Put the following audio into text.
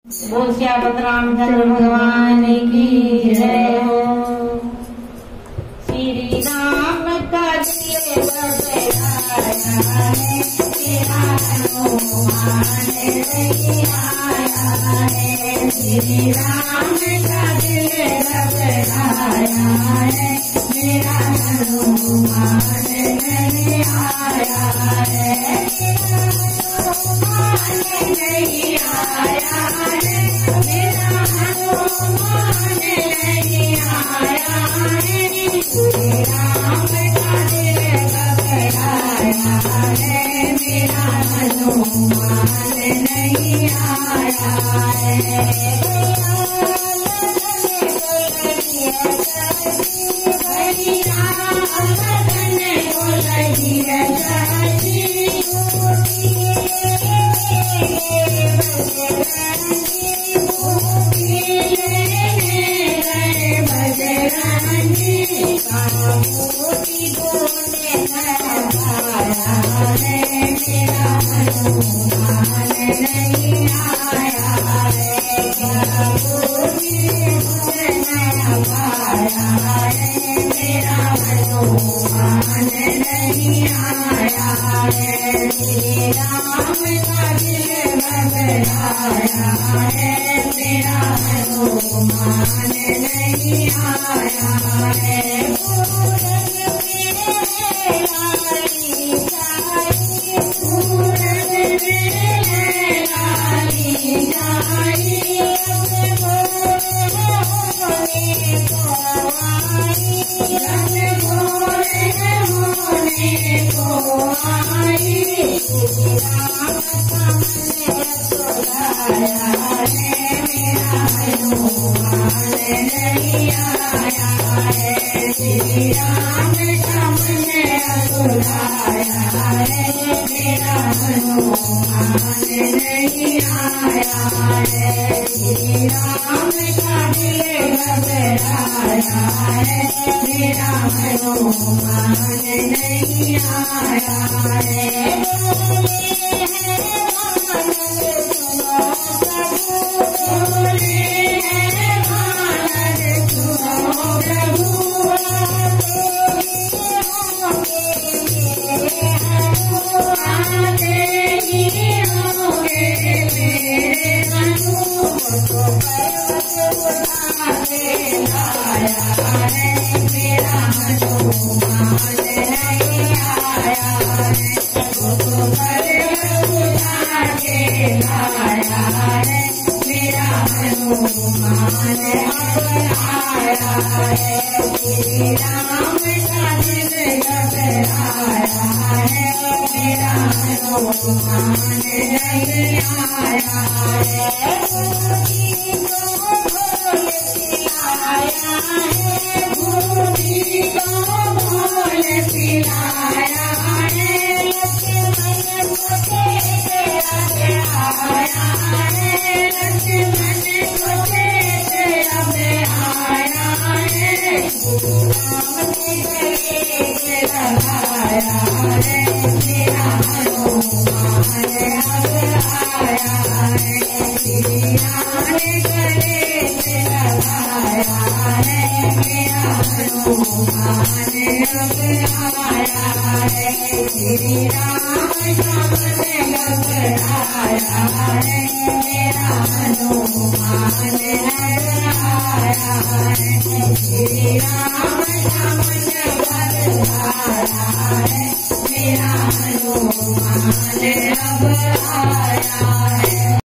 बोल सियापत रामचंद्र भगवान की जय हो। श्री राम का दिए बतलाया है, तेरा हनुमान नहीं आया है। श्री राम का दिए बतलाया है, मेरा हनुमान नहीं आया है। नहीं आया है, मेरा हनुमान नहीं आया है। श्री राम का दिल घबराया है, मेरा हनुमान नहीं आया है। मेरा हनुमान अब